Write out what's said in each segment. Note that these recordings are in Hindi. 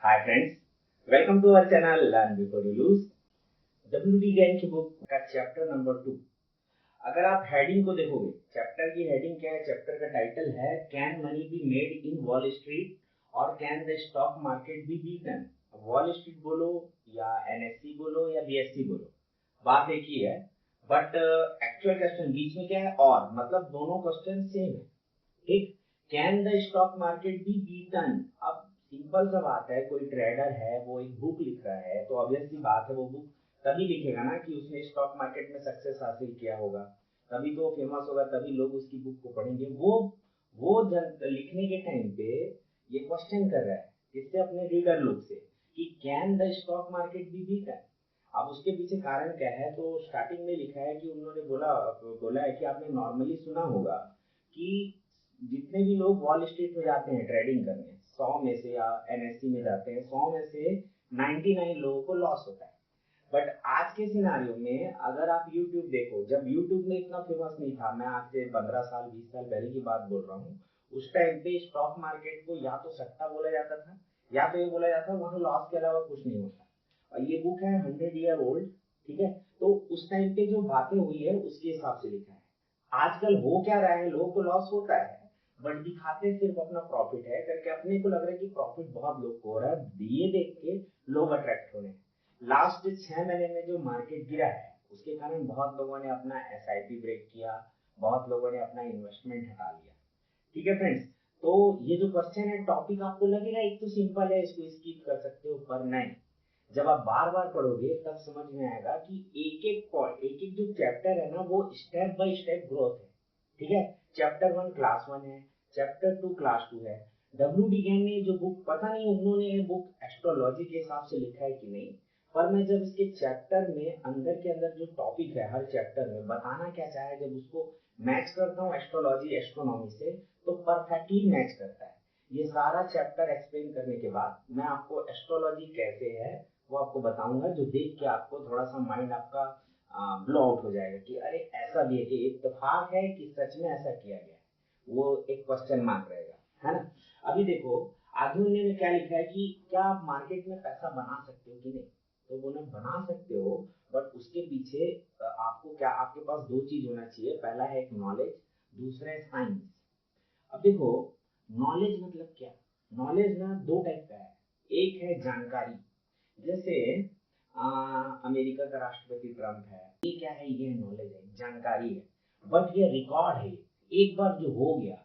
Hi friends, welcome to our channel Learn Before You Lose. WD Gann की बुक का चैप्टर नंबर 2। अगर आप हेडिंग को देखोगे, चैप्टर की हेडिंग क्या है? चैप्टर का टाइटल है can money be made in Wall Street और can the stock market be beaten. Wall Street बोलो या एनएससी बोलो या बीएससी बोलो, बात एक ही है। बट एक्चुअल क्वेश्चन बीच में क्या है, और मतलब दोनों क्वेश्चन सेम है। ठीक, can the stock market be beaten. अब सिंपल सा बात है, कोई ट्रेडर है वो एक बुक लिख रहा है तो ऑब्वियस सी बात है वो बुक तभी लिखेगा ना कि उसने स्टॉक मार्केट में सक्सेस हासिल किया होगा, तभी तो फेमस होगा, तभी लोग उसकी बुक को पढ़ेंगे। वो लिखने के टाइम पे ये क्वेश्चन कर रहा है इससे अपने रीडर लोग से कि can the stock market be beaten. अब उसके पीछे कारण क्या है? तो स्टार्टिंग में लिखा है कि उन्होंने बोला है कि आपने नॉर्मली सुना होगा कि जितने भी लोग वॉल स्ट्रीट में जाते हैं ट्रेडिंग करने, 100 में से या एनएससी में जाते हैं, 100 में से 99 लोगों को लॉस होता है। बट आज के सिनारियो में अगर आप YouTube देखो, जब YouTube में इतना फेमस नहीं था, मैं आज से 15 साल 20 साल पहले की बात बोल रहा हूँ, उस टाइम पे स्टॉक मार्केट को या तो सट्टा बोला जाता था या तो ये बोला जाता वहां लॉस के अलावा कुछ नहीं होता। और ये बुक है 100 ईयर ओल्ड। ठीक है, तो उस टाइम पे जो बातें हुई है उसके हिसाब से लिखा है। आजकल हो क्या रहा है, लोगों को लॉस होता है बट दिखाते सिर्फ अपना प्रॉफिट है करके, अपने को लग रहा है कि प्रॉफिट बहुत लोग को हो रहा है, ये देख के लोग अट्रैक्ट हो रहे हैं। लास्ट 6 महीने में जो मार्केट गिरा है उसके कारण बहुत लोगों ने अपना एसआईपी ब्रेक किया, बहुत लोगों ने अपना इन्वेस्टमेंट हटा लिया। ठीक है फ्रेंड्स, तो ये जो क्वेश्चन है, टॉपिक आपको लगेगा एक तो सिंपल है, इसको स्किप कर सकते हो, पर नहीं, जब आप बार बार पढ़ोगे तब समझ में आएगा कि एक एक जो चैप्टर है ना वो स्टेप बाय स्टेप ग्रोथ है। ठीक है, चैप्टर 1 क्लास 1 है, चैप्टर 2 क्लास 2 है। WD गैन ने जो बुक, पता नहीं उन्होंने ये बुक एस्ट्रोलॉजी के हिसाब से लिखा है कि नहीं, पर मैं जब इसके चैप्टर में अंदर के अंदर जो टॉपिक है हर चैप्टर में बताना क्या चाहे, जब उसको मैच करता हूँ एस्ट्रोलॉजी एस्ट्रोनॉमी से तो परफेक्टली मैच करता है। ये सारा चैप्टर एक्सप्लेन करने के बाद मैं आपको एस्ट्रोलॉजी कैसे है वो आपको बताऊंगा, जो देख के आपको थोड़ा सा माइंड आपका ब्लो आउट हो जाएगा कि अरे ऐसा भी है, कि इत्तेफाक है कि सच में ऐसा किया गया है, वो एक क्वेश्चन मार्क रहेगा, है ना। अभी देखो आधुनिक में क्या लिखा है कि क्या आप मार्केट में पैसा बना सकते हो कि नहीं, तो बोले बना सकते हो, बट उसके पीछे आपको क्या, आपके पास दो चीज होना चाहिए। पहला है एक नॉलेज, दूसरा है साइंस। अब देखो नॉलेज मतलब क्या? नॉलेज ना दो टाइप का है। एक है जानकारी, जैसे अमेरिका का राष्ट्रपति ट्रम्प है, ये क्या है? ये नॉलेज है, जानकारी है। बट ये रिकॉर्ड है, एक बार जो हो गया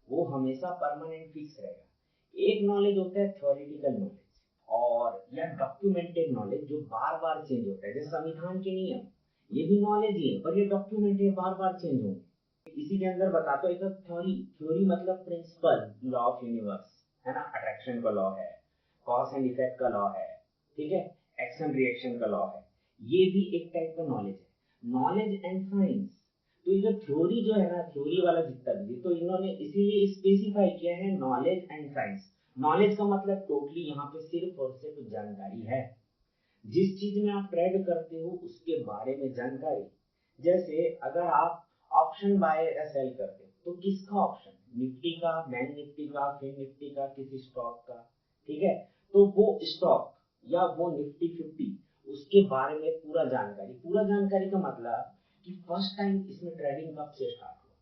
वो हमेशा परमानेंट फिक्स रहेगा। एक नॉलेज होता है थ्योरेटिकल नॉलेज, और या डॉक्यूमेंटेड नॉलेज जो बार बार चेंज होता है, जैसे संविधान के नियम, ये भी नॉलेज ही है पर ये डॉक्यूमेंट है, बार बार चेंज होंगे। इसी के अंदर बताता हूँ, एक थ्योरी, थ्योरी मतलब प्रिंसिपल, लॉ ऑफ यूनिवर्स, है ना, अट्रैक्शन का लॉ है, कॉज एंड इफेक्ट का लॉ है, ठीक है, एक्शन रिएक्शन का लॉ है, ये भी एक टाइप का नॉलेज है। नॉलेज एंड साइंस, तो ये जो थ्योरी जो है ना, थ्योरी वाला जितना भी, तो इन्होंने इसीलिए स्पेसिफाई किया है नॉलेज एंड साइंस। नॉलेज का मतलब टोटली यहाँ पे सिर्फ और सिर्फ जानकारी है, जिस चीज में आप ट्रेड करते हो उसके बारे में जानकारी। जैसे अगर आप ऑप्शन बाय या सेल करते हो तो किसका ऑप्शन, निफ्टी का, बैंक निफ्टी का, फिन निफ्टी का, किसी स्टॉक का, ठीक है, तो वो स्टॉक या वो निफ्टी 50 उसके बारे में पूरा जानकारी। पूरा जानकारी का मतलब कि फर्स्ट टाइम इसमें ट्रेडिंग कब से स्टार्ट हुआ,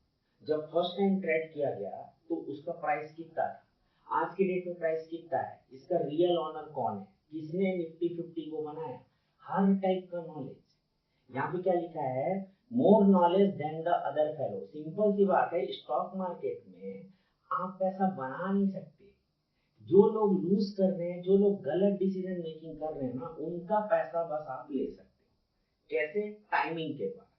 जब फर्स्ट टाइम ट्रेड किया गया तो उसका प्राइस कितना था, आज के डेट में प्राइस कितना है, इसका रियल ऑनर कौन है, किसने निफ्टी 50 को बनाया, हर टाइप का नॉलेज। यहाँ पे क्या लिखा है, more knowledge than the other fellow. Simple सी बात है, स्टॉक मार्केट में आप पैसा बना नहीं सकते। जो लोग लूज कर रहे हैं, जो लोग गलत डिसीजन मेकिंग कर रहे हैं ना, उनका पैसा बस आप ले सकते हो। कैसे? टाइमिंग के द्वारा,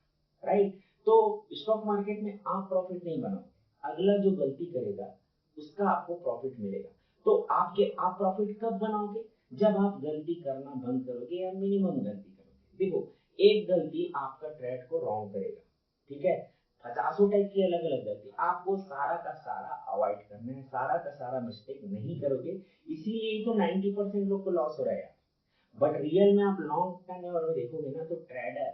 राइट। तो स्टॉक मार्केट में आप प्रॉफिट नहीं बनाओगे, अगला जो गलती करेगा उसका आपको प्रॉफिट मिलेगा। तो आप प्रॉफिट कब बनाओगे? जब आप गलती करना बंद करोगे या मिनिमम गलती करोगे। देखो एक गलती आपका ट्रेड को रॉन्ग करेगा, ठीक है, 50 टाइप की अलग अलग गलती, आपको सारा का सारा अवॉइड करना है, सारा का सारा मिस्टेक नहीं करोगे। इसीलिए ही तो 90% लोग को लॉस हो रहा है। बट रियल में आप लॉन्ग टर्म में देखोगे ना, तो ट्रेडर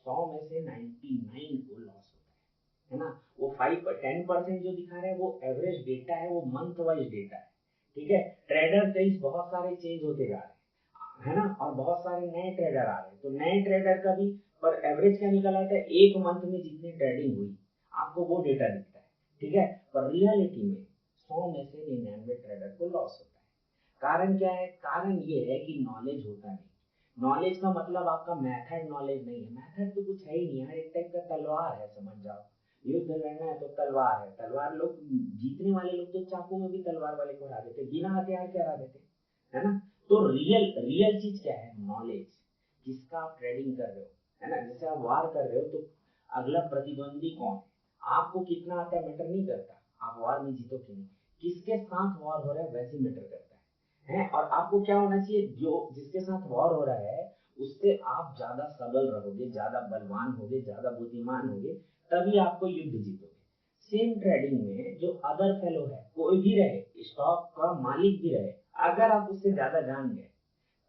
100 में से 99 को लॉस होता है ना। वो 5-10% जो दिखा रहा है वो एवरेज डेटा है, वो मंथ वाइज डेटा है, ठीक है, ट्रेडर कई बहुत सारे चेंज होते जा रहे हैं, है ना, और बहुत सारे नए ट्रेडर आ रहे हैं, तो नए ट्रेडर का भी पर एवरेज क्या निकल आता है, एक मंथ में जितनी ट्रेडिंग हुई आपको वो डेटा दिखता है, ठीक है, पर रियलिटी में 100 में से 99 ट्रेडर को लॉस होता है। कारण क्या है, कारण ये है कि नॉलेज होता नहीं। नॉलेज का मतलब आपका मेथड नॉलेज नहीं है, मेथड तो कुछ है ही नहीं यार, एक टाइप का तलवार है, समझ जाओ, युद्ध लड़ना है तो तलवार है, तलवार लोग जीतने वाले लोग तो चाकू में भी तलवार वाले को हरा देते, बिना हथियार के हरा देते, है ना। तो रियल रियल चीज क्या है, नॉलेज, किसका आप ट्रेडिंग कर रहे हो, है ना। जैसे आप वार कर रहे हो तो अगला प्रतिद्वंदी कौन है, आपको कितना आता है मैटर नहीं करता, आप वार में जीतो कि नहीं, किसके साथ वार हो रहा है वैसे मैटर करता है। और आपको क्या होना चाहिए, जो जिसके साथ वॉर हो रहा है उससे आप ज्यादा सबल रहोगे, ज्यादा बलवान होगे, ज्यादा बुद्धिमान होगे, तभी आपको युद्ध जीतोगे। सेम ट्रेडिंग में जो अदर फेलो है, कोई भी रहे, स्टॉक का मालिक भी रहे, अगर आप उससे ज्यादा जान गए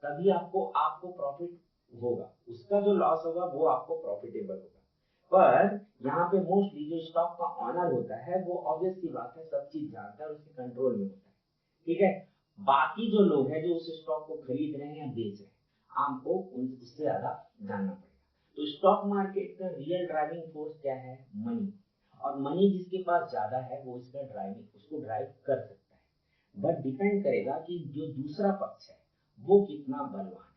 तभी आपको आपको प्रॉफिट होगा, उसका जो लॉस होगा वो आपको प्रॉफिटेबल होगा। पर यहाँ पे मोस्टली जो स्टॉक का ऑनर होता है वो ऑब्वियस सी बात है सब चीज जानता है, उसके कंट्रोल में होता है, ठीक है। बाकी जो लोग हैं जो उस स्टॉक को खरीद रहे हैं या बेच रहे हैं, आपको उससे ज्यादा जानना पड़ेगा। तो स्टॉक मार्केट का रियल ड्राइविंग फोर्स क्या है, मनी, और मनी जिसके पास ज्यादा है वो इसका ड्राइविंग उसको ड्राइव कर सकता है, बट डिपेंड करेगा कि जो दूसरा पक्ष है वो कितना बलवान है,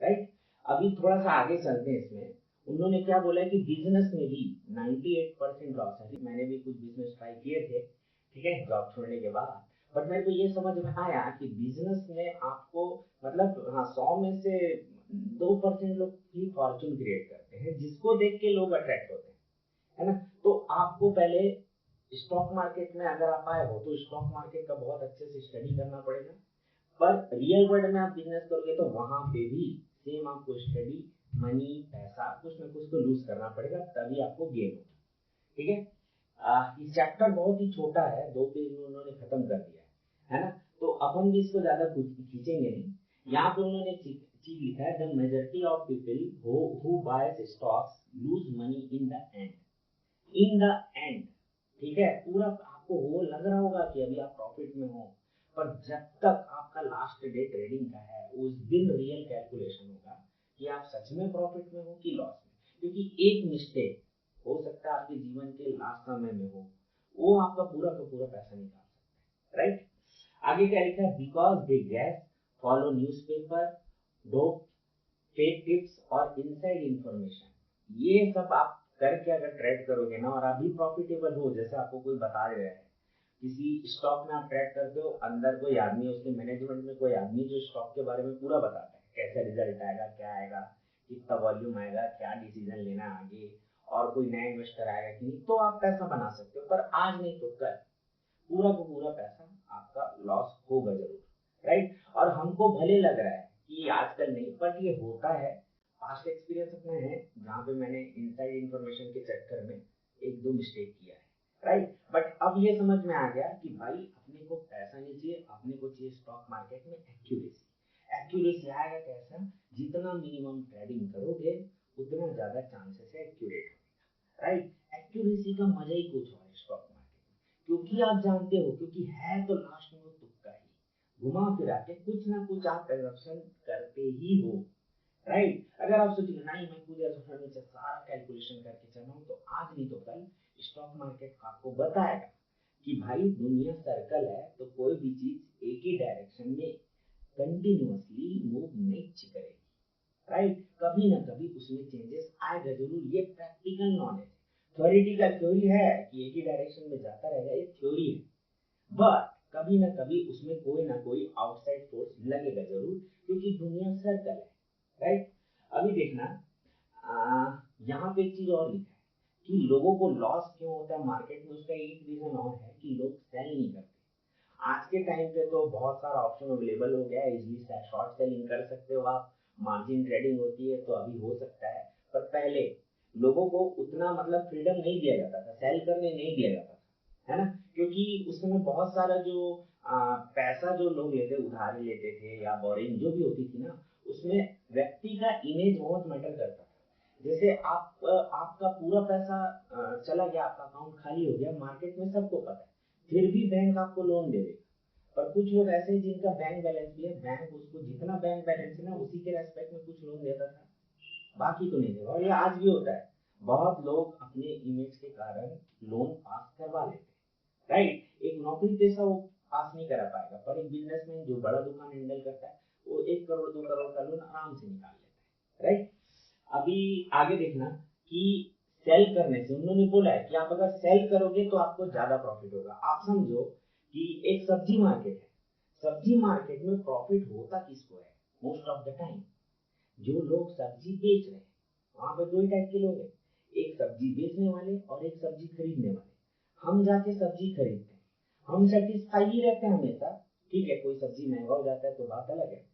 राइट। अभी थोड़ा सा आगे चलते हैं इसमें, उन्होंने क्या बोला है कि बिजनेस में भी 98% लॉस है। मैंने भी कुछ बिजनेस ट्राई किए थे, ठीक है, जॉब छोड़ने के बाद, बट मेरे को ये समझ में आया कि बिजनेस में आपको मतलब हाँ 100 में से 2% लोग ही फॉर्चून क्रिएट करते हैं, जिसको देख के लोग अट्रैक्ट होते हैं, है ना। तो आपको पहले स्टॉक मार्केट में अगर आप आए हो तो स्टॉक मार्केट का बहुत अच्छे से स्टडी करना पड़ेगा, पर रियल वर्ल्ड में आप बिजनेस करोगे तो वहां पे भी सेम आपको स्टडी, मनी, पैसा कुछ ना कुछ तो लूज करना पड़ेगा, तभी आपको गेन होगा, ठीक है। ये चैप्टर बहुत ही छोटा है, 2 पेज में उन्होंने खत्म कर दिया है ना, तो अपन भी इसको ज्यादा खींचेंगे नहीं। यहाँ पे उन्होंने चीज लिखा है, the majority of people who bias stocks lose money in the end, in the end, ठीक है, पूरा आपको वो लग रहा होगा कि अभी आप प्रॉफिट में हो, पर जब तक आपका लास्ट डे ट्रेडिंग का है उस दिन रियल कैलकुलेशन होगा कि आप सच में प्रॉफिट में हो कि लॉस में, क्योंकि एक मिस्टेक हो सकता है आपके जीवन के लास्ट समय में हो, वो आपका पूरा का पूरा पैसा निकाल सकता है, राइट। आगे क्या लिखा है, because they gas follow newspaper, dope, fake tips और इनसाइड इंफॉर्मेशन, ये सब आप करके अगर ट्रेड करोगे ना और अभी प्रॉफिटेबल हो, जैसे आपको कोई बता रहा है, किसी स्टॉक में आप ट्रेड करते हो, अंदर कोई आदमी, उसके मैनेजमेंट में कोई आदमी जो स्टॉक के बारे में पूरा बताता है, कैसे रिजल्ट आएगा, क्या आएगा, कितना वॉल्यूम आएगा, क्या डिसीजन लेना है आगे, और कोई नया इन्वेस्टर आएगा कि नहीं, तो आप पैसा बना सकते हो, पर आज नहीं तो कल पूरा का पूरा पैसा आपका लॉस होगा जरूर, राइट। और हमको भले लग रहा है कि आजकल नहीं, बट ये होता है, पास्ट एक्सपीरियंस अपना है जहाँ पे मैंने इनसाइड इंफॉर्मेशन के चक्कर में एक दो मिस्टेक किया है, राइट। बट अब ये समझ में आ गया कि भाई अपने को पैसा नहीं चाहिए, अपने को चाहिए स्टॉक मार्केट में एक्यूरेसी। एक्यूरेसी आएगा कैसा, जितना मिनिमम ट्रेडिंग करोगे उतना ज्यादा चांसेस है एक्यूरेट होने का, राइट। एक्यूरेसी का मजा ही कुछ और है स्टॉक मार्केट में, क्योंकि आप जानते हो, क्योंकि है तो लास्ट में वो तुक्का ही, घुमा फिरा के कुछ ना कुछ आप ट्रांजेक्शन करते ही हो, राइट। अगर आप सोचेंगे नहीं मैं खुद से सारा कैलकुलेशन करके चल रहा हूँ, तो आज नहीं तो कल स्टॉक मार्केट आपको बताएगा कि भाई दुनिया सर्कल है, तो कोई भी चीज एक ही डायरेक्शन में कंटिन्यूअसली मूव नहीं करेगी, राइट। कभी ना कभी उसमें चेंजेस आएगा जरूर, ये प्रैक्टिकल नॉलेज है। थ्योरेटिकल थ्योरी है कि एक ही डायरेक्शन में जाता रहेगा, ये थ्योरी है, बट कभी ना कभी उसमें कोई ना कोई आउटसाइड फोर्स लगेगा जरूर, क्योंकि दुनिया सर्कल है, राइट। अभी देखना, यहाँ पे एक चीज और लिखा है कि लोगों को लॉस क्यों होता है मार्केट में, उसका एक रीजन और है कि लोग सेल नहीं करते। आज के टाइम पे तो बहुत सारा ऑप्शन अवेलेबल हो गया है, इजीली शॉर्ट सेलिंग कर सकते हो आप, मार्जिन ट्रेडिंग होती है तो अभी हो सकता है, पर पहले लोगों को उतना मतलब फ्रीडम नहीं दिया जाता था, सेल करने नहीं दिया जाता था, है ना, क्योंकि उस समय बहुत सारा जो पैसा जो लोग लेते उधारी लेते थे या बोरिंग जो भी होती थी ना, उसमें व्यक्ति का इमेज बहुत मैटर करता था। जैसे आप आपका पूरा पैसा चला गया, आपका अकाउंट खाली हो गया, मार्केट में सबको पता है, फिर भी बैंक आपको लोन दे देगा, पर कुछ लोग ऐसे हैं जिनका बैंक बैलेंस भी है, बैंक उसको जितना बैंक बैलेंस है ना उसी के रेस्पेक्ट में कुछ लोन देता था, बाकी तो नहीं देगा। और ये आज भी होता है, बहुत लोग अपने इमेज के कारण लोन पास करवा लेते हैं, राइट। एक नौकरी पेशा वो पास नहीं करा पाएगा, पर एक बिजनेसमैन जो बड़ा दुकान हैंडल करता है वो 1 करोड़ 2 करोड़ का लोन आराम से निकाल लेता है, राइट। अभी आगे देखना कि सेल करने से उन्होंने बोला है कि आप अगर सेल करोगे तो आपको ज्यादा प्रॉफिट होगा। आप समझो कि एक सब्जी मार्केट है, सब्जी मार्केट में प्रॉफिट होता किसको है मोस्ट ऑफ द टाइम? जो लोग सब्जी बेच रहे हैं, वहां पे दो ही टाइप के लोग हैं, एक सब्जी बेचने वाले और एक सब्जी खरीदने वाले। हम जाके सब्जी खरीदते हैं, हम सेटिस्फाई ही रहते हैं हमेशा, ठीक है, कोई सब्जी महंगा हो जाता है तो बात अलग है,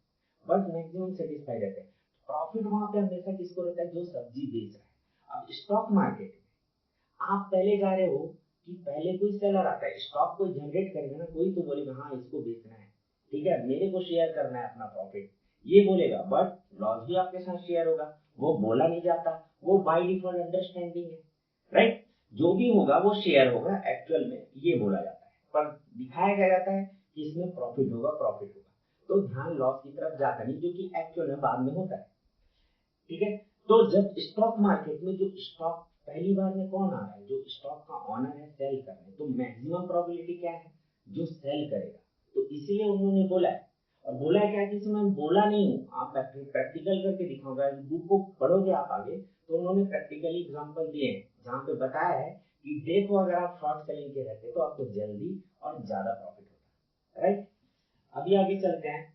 बट मैक्सिमम सेटिस्फाई रहते हैं। प्रॉफिट वहां पे हमेशा किसको रहता है? जो सब्जी बेच रहा है। अब स्टॉक मार्केट में आप पहले जा रहे हो कि पहले कोई सेलर आता है, स्टॉक कोई जनरेट करेगा ना, कोई तो बोलेगा हाँ इसको बेचना है, ठीक है, मेरे को शेयर करना है अपना प्रॉफिट, ये बोलेगा, बट लॉस भी आपके साथ शेयर होगा, वो बोला नहीं जाता, वो बाय डिफॉल्ट अंडरस्टैंडिंग है, राइट। जो भी होगा वो शेयर होगा, एक्चुअल में ये बोला जाता है, पर दिखाया क्या जाता है कि इसमें प्रॉफिट होगा, प्रॉफिट होगा, तो ध्यान लॉस की तरफ जाता नहीं, जो कि एक्चुअल में बाद में होता है, ठीक है। तो जब स्टॉक मार्केट में जो स्टॉक पहली बार में कौन आ रहा है, जो स्टॉक का ऑनर है सेल करने, तो मैक्सिमम प्रोबेबिलिटी क्या है? जो सेल करेगा। तो इसीलिए उन्होंने बोला है, और बोला है क्या कि इसमें मैं बोला नहीं हूँ, आप प्रैक्टिकल करके दिखाऊंगा, बुक को पढ़ोगे आप आगे तो उन्होंने प्रैक्टिकली एग्जांपल दिए हैं जहाँ पे बताया है कि देखो अगर आप शॉर्ट सेलिंग के रहते तो आपको जल्दी और ज्यादा प्रॉफिट होता, राइट। अभी आगे चलते हैं।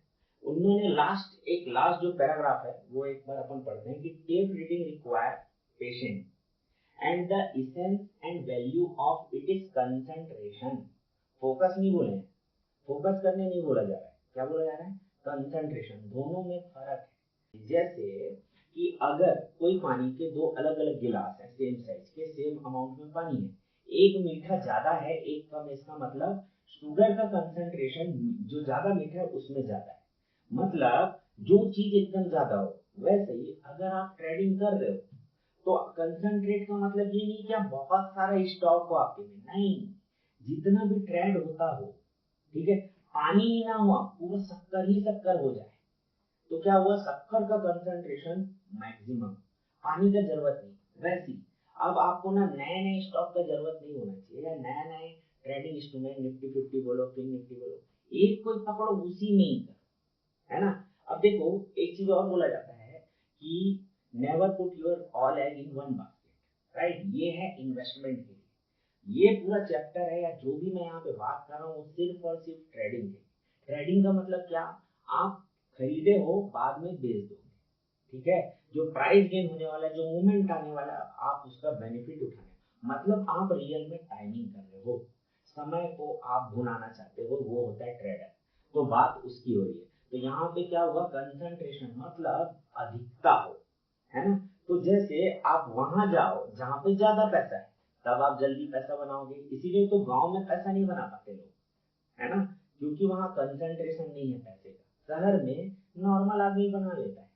उन्होंने लास्ट जो पैराग्राफ है वो एक बार अपन पढ़ते हैं कि tape reading require patience and the essence and value of it is concentration. Focus नहीं बोले, फोकस करने नहीं बोला जा रहा है, क्या बोला जा रहा है? कंसंट्रेशन। दोनों में फर्क है। जैसे कि अगर कोई पानी के दो अलग अलग गिलास है, सेम साइज के, सेम अमाउंट में पानी है, एक मीठा ज्यादा है एक कम, इसका मतलब शुगर का कंसंट्रेशन जो ज्यादा मीठा है उसमें ज्यादा है, मतलब जो चीज एकदम ज्यादा हो। वैसे ही अगर आप ट्रेडिंग कर रहे हो तो कंसंट्रेट का मतलब ये नहीं कि आप बहुत सारा स्टॉक हो आपके में, नहीं, जितना भी ट्रेड होता हो, ठीक है, पानी ही ना हुआ पूरा शक्कर ही शक्कर हो जाए तो क्या हुआ? शक्कर का कंसंट्रेशन मैक्सिमम, पानी का जरूरत नहीं। वैसी अब आपको ना नए नए स्टॉक का जरूरत नहीं होना चाहिए, या नए नए ट्रेडिंग इंस्ट्रूमेंट, निफ्टी 50 बोलो, फिर निफ्टी बोलो, एक कोई पकड़ो उसी में ही कर, है ना। अब देखो एक चीज और बोला जाता है कि never put your all egg in one basket, right. ये है इन्वेस्टमेंट के लिए, ये पूरा चैप्टर है या जो भी मैं यहाँ पे बात कर रहा हूँ वो सिर्फ और सिर्फ ट्रेडिंग के। ट्रेडिंग का मतलब क्या? आप खरीदे हो बाद में बेच दोगे, ठीक है, जो प्राइस गेन होने वाला है, जो मूवमेंट आने वाला है, आप उसका बेनिफिट उठाने, मतलब आप रियल में टाइमिंग कर रहे हो, समय को आप भुनाना चाहते हो, वो होता है ट्रेडर। तो बात उसकी हो रही है। तो यहाँ पे क्या हुआ? कंसंट्रेशन मतलब अधिकता हो, है ना। तो जैसे आप वहां जाओ जहाँ पे ज्यादा पैसा है, तब आप जल्दी पैसा बनाओगे, इसीलिए तो गांव में पैसा नहीं बना पाते लोग, है ना, क्योंकि वहां कंसंट्रेशन नहीं है पैसे का। शहर में नॉर्मल आदमी बना लेता है,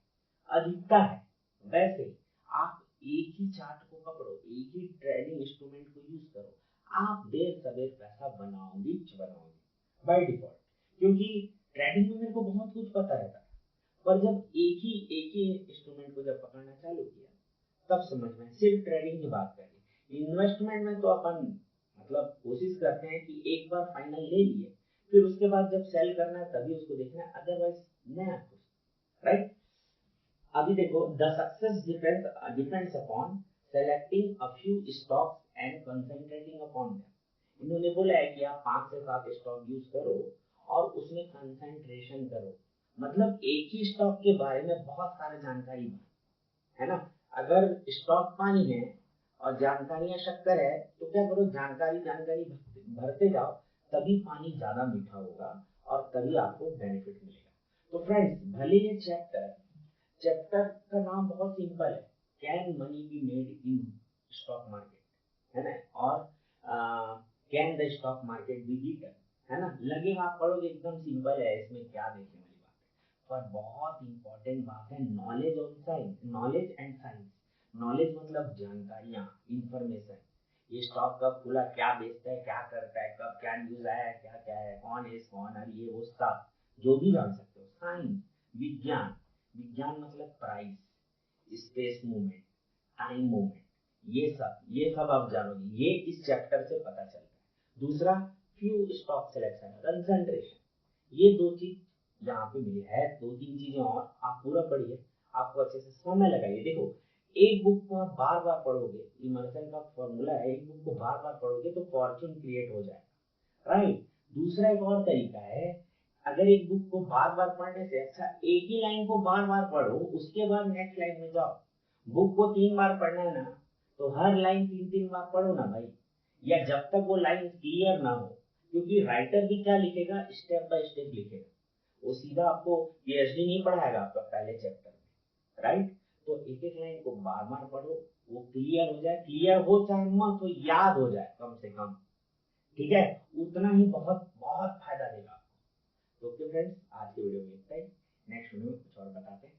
अधिकता है। वैसे आप एक ही चार्ट को पकड़ो, एक ही ट्रेडिंग इंस्ट्रूमेंट को यूज करो, आप देर सवेर पैसा बनाओगे बाय डिफॉल्ट, क्योंकि ट्रेडिंग में मेरे को बहुत कुछ पता रहता है, पर जब एक ही इंस्ट्रूमेंट को जब पकड़ना चालू किया तब समझ में, सिर्फ ट्रेडिंग की बात करें। इन्वेस्टमेंट में तो अपन मतलब कोशिश करते हैं कि एक बार फाइनल ले लिए, फिर उसके बाद जब सेल करना है तभी उसको देखना है, अदरवाइज नया कुछ, राइट। अभी देखो the success depends upon selecting a few stocks and concentrating upon them. इन्होंने बोला है कि आप 5 से 7 स्टॉक यूज करो और उसमें कंसंट्रेशन करो, मतलब एक ही स्टॉक के बारे में बहुत सारी जानकारी, है ना। अगर स्टॉक पानी है और जानकारियां शक्कर है तो क्या करो? जानकारी जानकारी भरते जाओ, तभी पानी ज्यादा मीठा होगा और तभी आपको बेनिफिट मिलेगा। तो फ्रेंड्स, भले ये चैप्टर का नाम बहुत सिंपल है, can money be made in stock market, है ना, और can the stock market be beaten, है ना, लगेगा आप पढ़ोगे एकदम सिंपल है, इसमें क्या देखने वाली बात है, पर बहुत इंपॉर्टेंट बात है नॉलेज और science, knowledge and science. Knowledge मतलब जानकारियां, इंफॉर्मेशन, ये स्टॉक कब खुला, क्या बेचता है, क्या करता है, कब क्या न्यूज आया है, क्या क्या है, कौन है, कौन है, ये वो सब जो भी जान सकते हो। साइंस, विज्ञान, विज्ञान मतलब price, space movement, time movement, ये सब आप जानोगे, ये इस चैप्टर से पता चलता है। दूसरा, फ्यू स्टॉक सिलेक्शन, कंसंट्रेशन, ये दो चीज यहाँ पे मिली है। दो तीन चीजें और आप पूरा पढ़िए, आपको अच्छे से समय लगाइए। देखो, एक बुक को आप बार बार पढ़ोगे, इमर्सन का फॉर्मूला है, एक बुक को बार बार पढ़ोगे तो फॉर्चून क्रिएट हो जाएगा, राइट। दूसरा एक और तरीका है, अगर एक बुक को बार बार पढ़ने से अच्छा एक ही लाइन को बार बार पढ़ो, उसके बाद नेक्स्ट लाइन में जाओ। बुक को 3 बार पढ़ना है ना, तो हर लाइन 3 3 बार पढ़ो ना भाई, या जब तक वो लाइन क्लियर ना हो। क्योंकि राइटर भी क्या लिखेगा, स्टेप बाय स्टेप लिखेगा, वो सीधा आपको पीएचडी नहीं पढ़ाएगा आपका पहले चैप्टर में, राइट। तो एक एक लाइन को बार बार पढ़ो, वो क्लियर हो जाए, क्लियर हो चाहे मत तो याद हो जाए कम से कम, ठीक है। उतना ही बहुत बहुत फायदा देगा आपको। तो ओके फ्रेंड्स, आज के वीडियो में इतना ही। नेक्स्ट वीडियो में कुछ और बताते हैं।